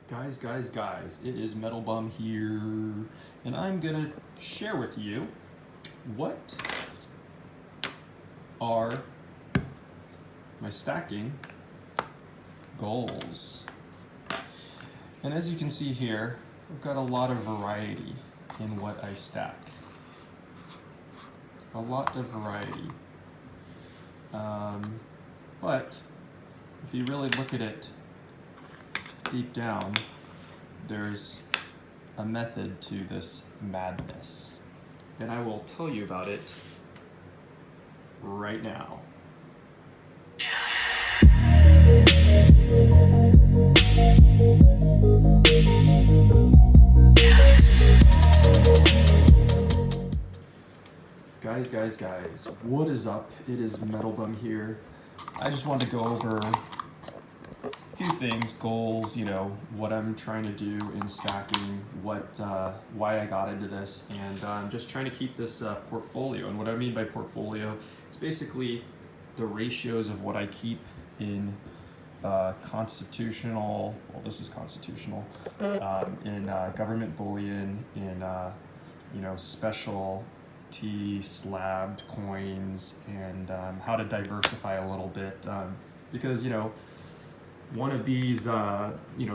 Guys, it is Metal Bum here, and I'm gonna share with you what are my stacking goals. And as you can see here, I've got a lot of variety in what I stack. A lot of variety. But if you really look at it deep down, there's a method to this madness. And I will tell you about it right now. Guys, what is up? It is Metal Bum here. I just wanted to go over a few things, goals, what I'm trying to do in stacking, why I got into this, and I'm just trying to keep this portfolio. And what I mean by portfolio is basically the ratios of what I keep in constitutional, well, this is constitutional, in government bullion, in special slabbed coins, and how to diversify a little bit, because one of these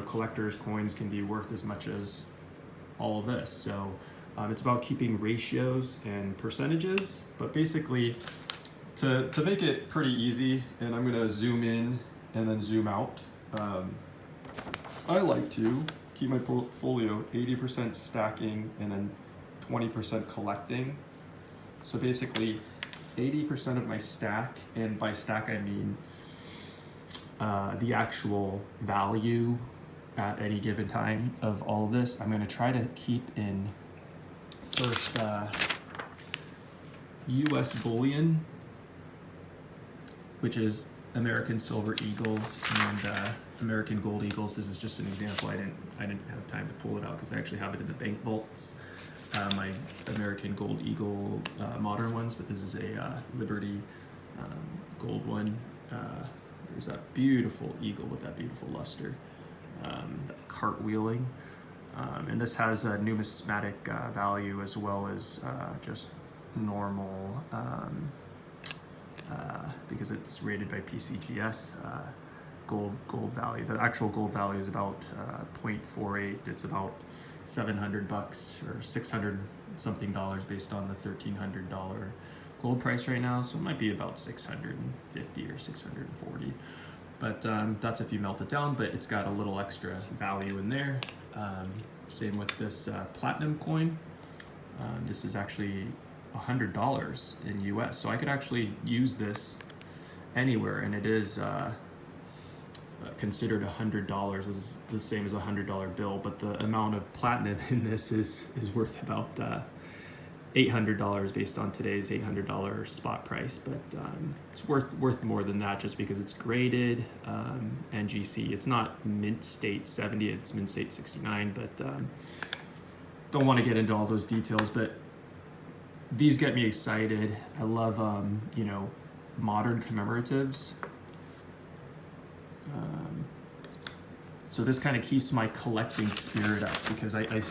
collector's coins can be worth as much as all of this. So it's about keeping ratios and percentages, but basically to make it pretty easy, and I'm gonna zoom in and then zoom out, I like to keep my portfolio 80% stacking and then 20% collecting. So basically 80% of my stack, and by stack I mean the actual value at any given time of all of this, I'm going to try to keep in first US bullion, which is American silver eagles and American gold eagles. This is just an example. I didn't have time to pull it out because I actually have it in the bank vaults. My American gold eagle modern ones, but this is a Liberty gold one. There's that beautiful eagle with that beautiful luster, that cartwheeling, and this has a numismatic value as well as just normal, because it's rated by PCGS. Gold value. The actual gold value is about 0.48. It's about $700 or 600 something dollars based on the $1,300 gold price right now. So it might be about 650 or 640. But that's if you melt it down, but it's got a little extra value in there. Same with this platinum coin. This is actually $100 in US. So I could actually use this anywhere, and it is considered $100. This is the same as a $100 bill, but the amount of platinum in this is worth about $800 based on today's $800 spot price. But it's worth more than that just because it's graded NGC. It's not mint state 70, it's mint state 69, but don't want to get into all those details, but these get me excited. I love modern commemoratives. So this kind of keeps my collecting spirit up because I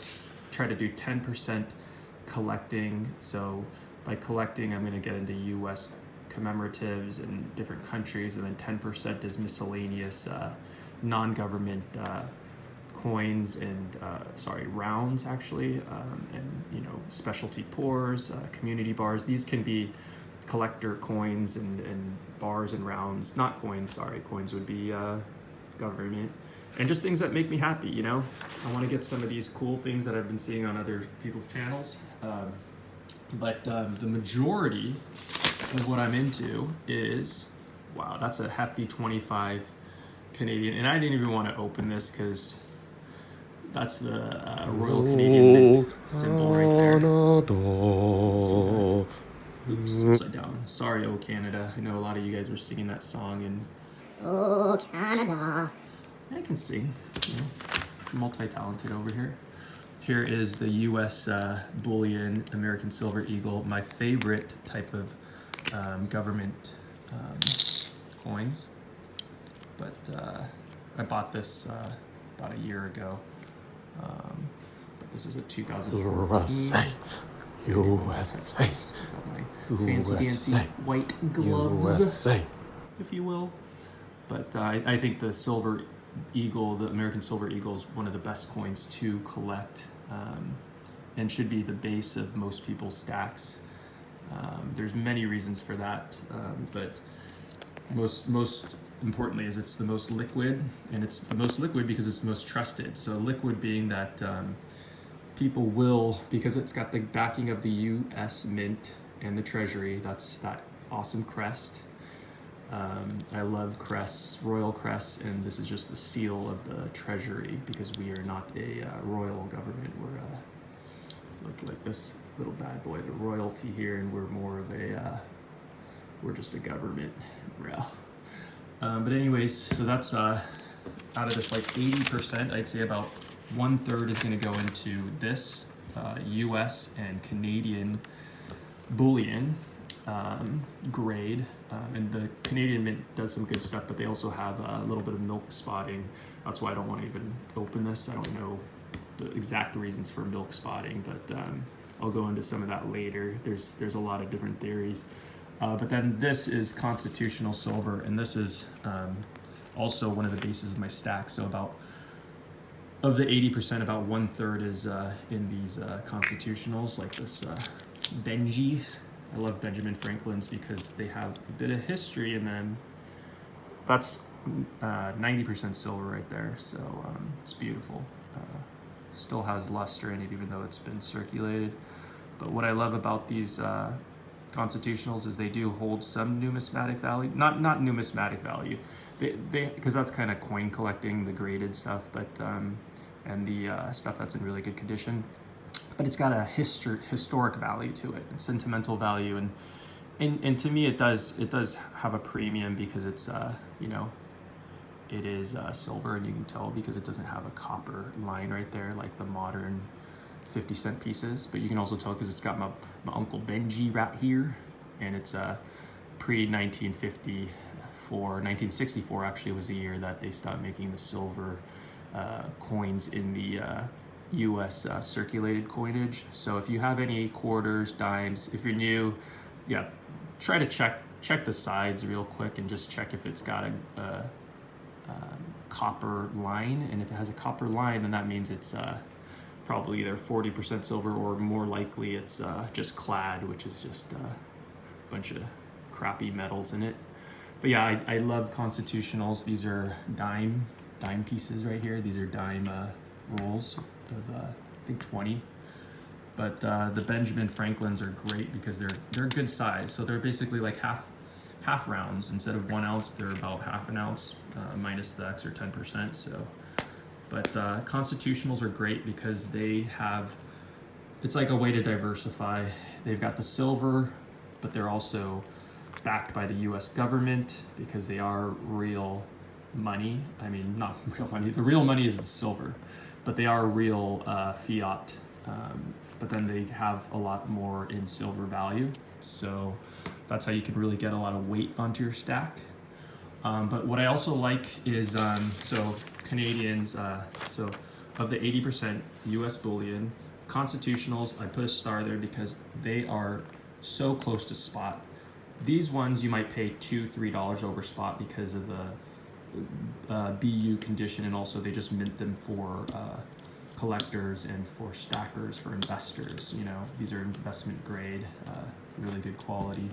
try to do 10% collecting. So by collecting, I'm going to get into US commemoratives in different countries, and then 10% is miscellaneous non-government coins and rounds actually, and specialty pours, community bars. These can be collector coins and bars and rounds, not coins, sorry, coins would be government, and just things that make me happy. I want to get some of these cool things that I've been seeing on other people's channels, but the majority of what I'm into is, wow, that's a hefty 25 Canadian, and I didn't even want to open this because that's the Royal Canadian Mint symbol right there. Oops, upside down. Sorry, oh Canada. I know a lot of you guys were singing that song, and oh Canada. I can sing. Multi-talented over here. Here is the U.S. bullion American silver eagle, my favorite type of government coins. But I bought this about a year ago. But this is a 2014. USA. USA. Got my fancy dancy white gloves, USA. if you will. But I think the silver eagle, the American silver eagle, is one of the best coins to collect, and should be the base of most people's stacks. There's many reasons for that, but most importantly is it's the most liquid, and it's the most liquid because it's the most trusted. So liquid being that people will, because it's got the backing of the U.S. Mint and the Treasury. That's that awesome crest. I love crests, royal crests, and this is just the seal of the Treasury because we are not a royal government. We're like this little bad boy, the royalty here, and we're more of a, we're just a government, bro. But anyways, so that's out of this like 80%, I'd say about 1/3 is going to go into this U.S. and Canadian bullion grade, and the Canadian Mint does some good stuff, but they also have a little bit of milk spotting. That's why I don't want to even open this. I don't know the exact reasons for milk spotting, but I'll go into some of that later. There's a lot of different theories. But then this is constitutional silver, and this is also one of the bases of my stack. So about, of the 80%, about 1/3 is in these constitutionals, like this Benji. I love Benjamin Franklin's because they have a bit of history in them. That's 90% silver right there, so it's beautiful. Still has luster in it even though it's been circulated. But what I love about these constitutionals is they do hold some numismatic value. Not numismatic value, they because that's kind of coin collecting, the graded stuff, but and the stuff that's in really good condition. But it's got a historic value to it, sentimental value, and to me it does have a premium because it's you know, it is silver, and you can tell because it doesn't have a copper line right there like the modern 50-cent pieces. But you can also tell because it's got my Uncle Benji right here, and it's pre-1954. 1964 actually was the year that they stopped making the silver coins in the U.S. Circulated coinage. So if you have any quarters, dimes, if you're new, yeah, try to check the sides real quick and just check if it's got a copper line. And if it has a copper line, then that means it's probably either 40% silver, or more likely it's just clad, which is just a bunch of crappy metals in it. But yeah, I love constitutionals. These are dime pieces right here. These are dime rolls of I think 20. But the Benjamin Franklins are great because they're a good size. So they're basically like half rounds. Instead of 1 ounce, they're about half an ounce, minus the extra 10%. So, but constitutionals are great because they have, it's like a way to diversify. They've got the silver, but they're also backed by the U.S. government because they are real money. I mean, not real money. The real money is the silver, but they are real fiat. But then they have a lot more in silver value. So that's how you can really get a lot of weight onto your stack. But what I also like is, so Canadians, so of the 80% US bullion, constitutionals, I put a star there because they are so close to spot. These ones you might pay $2-3 over spot because of the BU condition, and also they just mint them for collectors and for stackers, for investors. You know, these are investment grade, really good quality.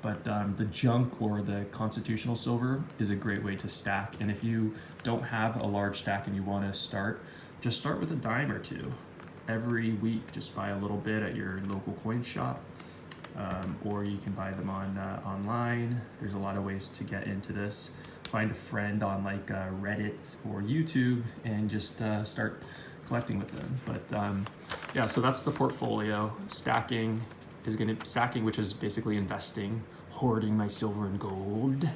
But the junk or the constitutional silver is a great way to stack. And if you don't have a large stack and you want to start, just start with a dime or two. Every week, just buy a little bit at your local coin shop. Or you can buy them on online. There's a lot of ways to get into this. Find a friend on like Reddit or YouTube and just start collecting with them. But yeah, so that's the portfolio. Stacking, which is basically investing, hoarding my silver and gold.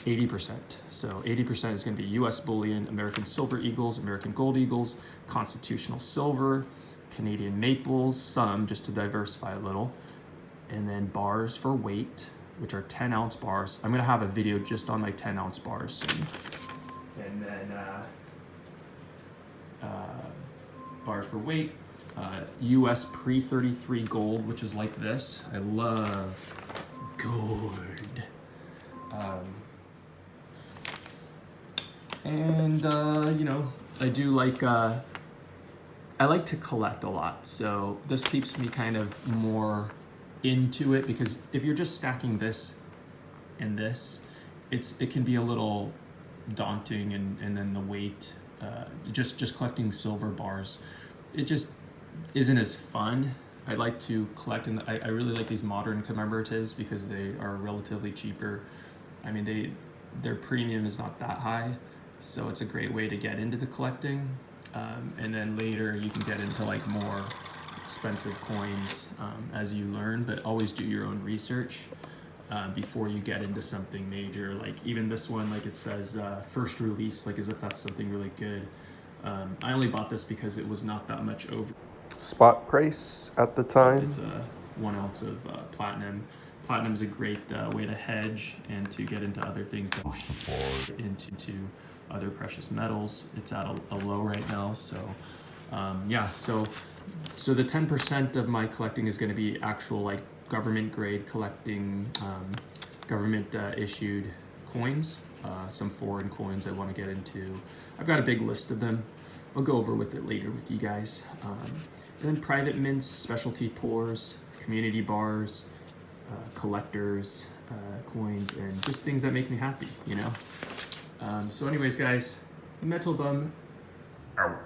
80%. So 80% is going to be US bullion, American silver eagles, American gold eagles, constitutional silver, Canadian maples, some just to diversify a little. And then bars for weight, which are 10-ounce bars. I'm gonna have a video just on my 10-ounce bars soon. And then bars for weight. US pre-33 gold, which is like this. I love gold. You know, I do like, I like to collect a lot. So this keeps me kind of more into it, because if you're just stacking this and this, it can be a little daunting, and then the weight, just collecting silver bars, it just isn't as fun. I like to collect, and I really like these modern commemoratives because they are relatively cheaper. I mean, their premium is not that high, so it's a great way to get into the collecting. And then later you can get into like more expensive coins as you learn, but always do your own research before you get into something major. Like even this one, like it says first release, like as if that's something really good. I only bought this because it was not that much over. Spot price at the time. It's 1 ounce of platinum. Platinum is a great way to hedge and to get into other things, into other precious metals. It's at a low right now, so yeah. So the 10% of my collecting is going to be actual like government grade collecting, government issued coins, some foreign coins I want to get into. I've got a big list of them. I'll go over with it later with you guys. And then private mints, specialty pours, community bars, collectors, coins, and just things that make me happy, you know? So anyways, guys, Metal Bum out.